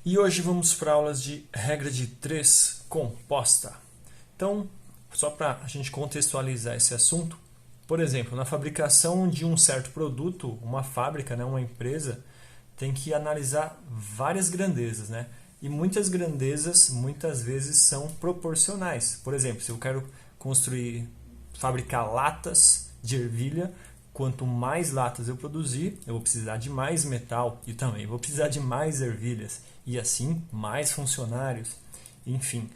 E hoje vamos para aulas de regra de 3 composta. Então, só para a gente contextualizar esse assunto, por exemplo, na fabricação de um certo produto, uma fábrica, né, uma empresa, tem que analisar várias grandezas, né? E muitas grandezas, muitas vezes, são proporcionais. Por exemplo, se eu quero fabricar latas de ervilha, quanto mais latas eu produzir, eu vou precisar de mais metal e também vou precisar de mais ervilhas e assim mais funcionários. Enfim,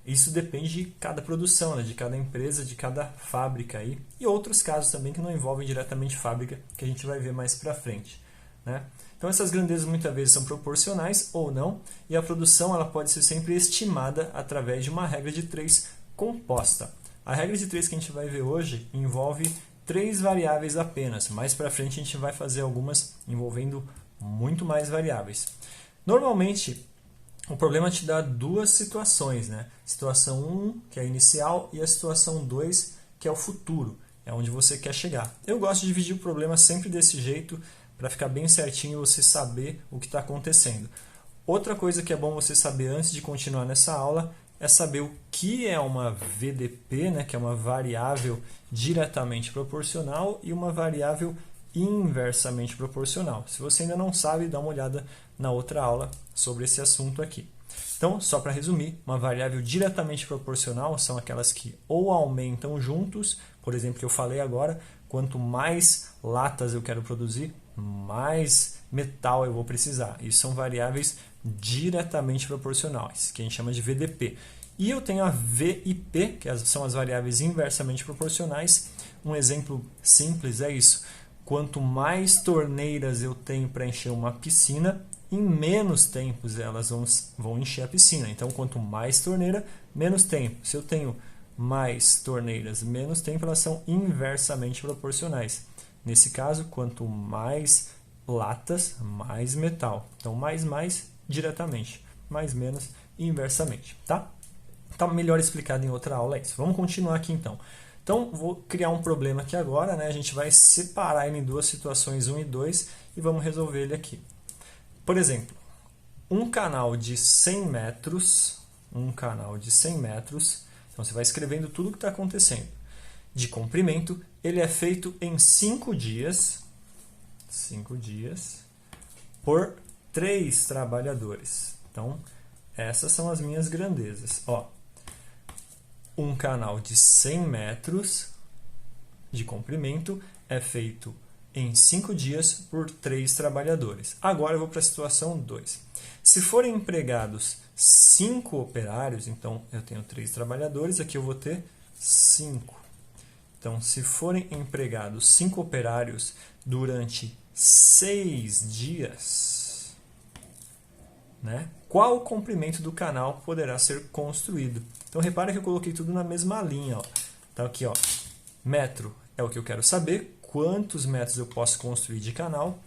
isso depende de cada produção, né? De cada empresa, de cada fábrica aí. E outros casos também que não envolvem diretamente fábrica, que a gente vai ver mais para frente, né? Então essas grandezas muitas vezes são proporcionais ou não, e a produção ela pode ser sempre estimada através de uma regra de 3 composta. A regra de 3 que a gente vai ver hoje envolve 3 variáveis apenas. Mais para frente a gente vai fazer algumas envolvendo muito mais variáveis. Normalmente, o problema te dá duas situações, né? Situação 1, que é a inicial, e a situação 2, que é o futuro, é onde você quer chegar. Eu gosto de dividir o problema sempre desse jeito, para ficar bem certinho e você saber o que está acontecendo. Outra coisa que é bom você saber antes de continuar nessa aula é saber o que é uma VDP, né, que é uma variável diretamente proporcional, e uma variável inversamente proporcional. Se você ainda não sabe, dá uma olhada na outra aula sobre esse assunto aqui. Então, só para resumir, uma variável diretamente proporcional são aquelas que ou aumentam juntos, por exemplo, que eu falei agora, quanto mais latas eu quero produzir, mais metal eu vou precisar. Isso são variáveis diretamente proporcionais, que a gente chama de VDP. E eu tenho a VIP, que são as variáveis inversamente proporcionais. Um exemplo simples é isso. Quanto mais torneiras eu tenho para encher uma piscina, em menos tempos elas vão encher a piscina. Então, quanto mais torneira, menos tempo. Se eu tenho mais torneiras, menos tempo, elas são inversamente proporcionais. Nesse caso, quanto mais latas, mais metal. Então, mais diretamente, mais menos inversamente, tá? Tá melhor explicado em outra aula isso. Vamos continuar aqui então. Então, vou criar um problema aqui agora, né? A gente vai separar ele em duas situações, 1 e 2, e vamos resolver ele aqui. Por exemplo, um canal de 100 metros, então você vai escrevendo tudo o que está acontecendo, de comprimento, ele é feito em 5 dias, por 3 trabalhadores. Então, essas são as minhas grandezas. Ó, um canal de 100 metros de comprimento é feito em 5 dias por 3 trabalhadores. Agora eu vou para a situação 2. Se forem empregados 5 operários, então eu tenho 3 trabalhadores, aqui eu vou ter 5. Então, se forem empregados 5 operários durante 6 dias, né, qual o comprimento do canal poderá ser construído? Então, repare que eu coloquei tudo na mesma linha. Ó. Então, aqui, ó, metro é o que eu quero saber, quantos metros eu posso construir de canal.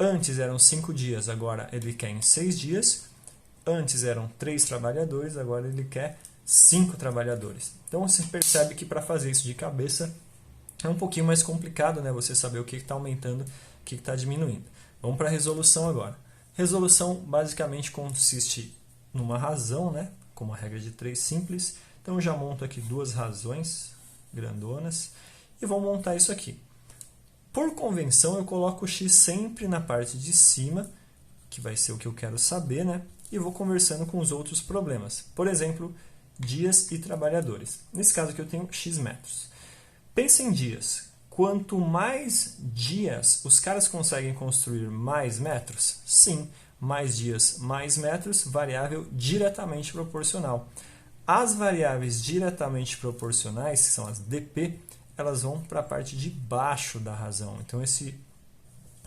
Antes eram 5 dias, agora ele quer em 6 dias. Antes eram 3 trabalhadores, agora ele quer 5 trabalhadores. Então, você percebe que para fazer isso de cabeça é um pouquinho mais complicado, né? Você saber o que está aumentando, o que está diminuindo. Vamos para a resolução agora. Resolução basicamente consiste numa razão, né? Com uma regra de 3 simples. Então, eu já monto aqui 2 razões grandonas e vou montar isso aqui. Por convenção, eu coloco o x sempre na parte de cima, que vai ser o que eu quero saber, né? E vou conversando com os outros problemas. Por exemplo, dias e trabalhadores. Nesse caso aqui eu tenho x metros. Pensa em dias. Quanto mais dias os caras conseguem construir mais metros? Sim, mais dias, mais metros, variável diretamente proporcional. As variáveis diretamente proporcionais, que são as dp, elas vão para a parte de baixo da razão. Então, esse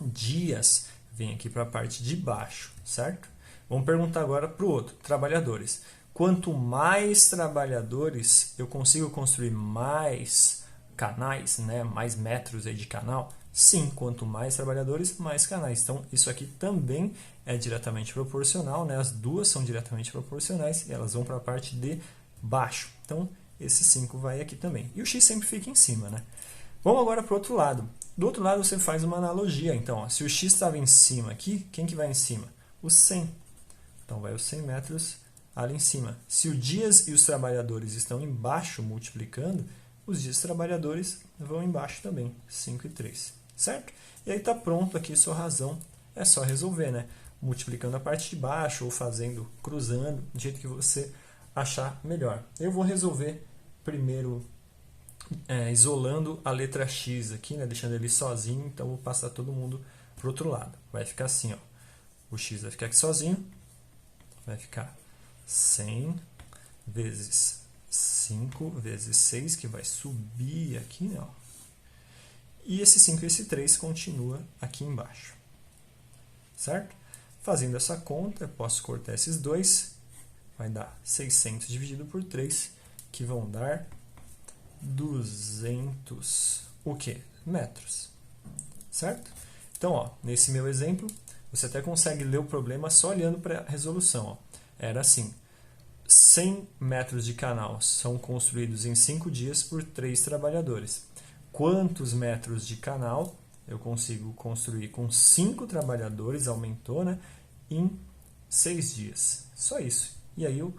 dias vem aqui para a parte de baixo, certo? Vamos perguntar agora para o outro, trabalhadores. Quanto mais trabalhadores eu consigo construir mais canais, né? Mais metros aí de canal? Sim, quanto mais trabalhadores, mais canais. Então, isso aqui também é diretamente proporcional, né? As duas são diretamente proporcionais e elas vão para a parte de baixo. Então, esse 5 vai aqui também. E o x sempre fica em cima, né? Vamos agora para o outro lado. Do outro lado, você faz uma analogia. Então, ó, se o x estava em cima aqui, quem que vai em cima? O 100. Então, vai os 100 metros ali em cima. Se os dias e os trabalhadores estão embaixo multiplicando, os dias e trabalhadores vão embaixo também, 5 e 3, certo? E aí está pronto aqui sua razão, é só resolver, né? Multiplicando a parte de baixo ou fazendo, cruzando, do jeito que você achar melhor. Eu vou resolver primeiro isolando a letra X aqui, né? Deixando ele sozinho, então vou passar todo mundo para o outro lado. Vai ficar assim, ó. O X vai ficar aqui sozinho, vai ficar 100 vezes 5 vezes 6, que vai subir aqui, né? E esse 5 e esse 3 continua aqui embaixo, certo? Fazendo essa conta, eu posso cortar esses dois, vai dar 600 dividido por 3, que vão dar 200, o quê? Metros, certo? Então, ó, nesse meu exemplo, você até consegue ler o problema só olhando para a resolução. Ó. Era assim, 100 metros de canal são construídos em 5 dias por 3 trabalhadores. Quantos metros de canal eu consigo construir com 5 trabalhadores, aumentou, né, em 6 dias? Só isso. E aí eu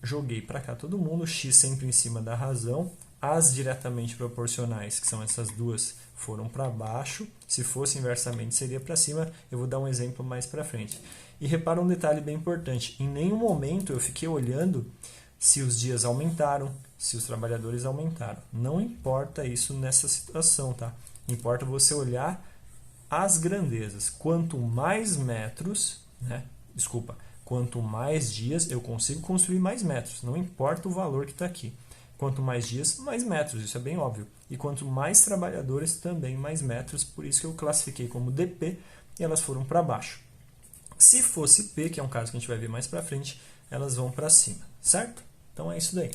joguei para cá todo mundo, x sempre em cima da razão, as diretamente proporcionais, que são essas duas, foram para baixo. Se fosse inversamente, seria para cima. Eu vou dar um exemplo mais para frente. E repara um detalhe bem importante. Em nenhum momento eu fiquei olhando se os dias aumentaram, se os trabalhadores aumentaram. Não importa isso nessa situação, tá? Importa você olhar as grandezas. Quanto mais metros, né? Desculpa, quanto mais dias eu consigo construir mais metros. Não importa o valor que está aqui. Quanto mais dias, mais metros, isso é bem óbvio. E quanto mais trabalhadores, também mais metros, por isso que eu classifiquei como DP e elas foram para baixo. Se fosse P, que é um caso que a gente vai ver mais para frente, elas vão para cima, certo? Então é isso daí.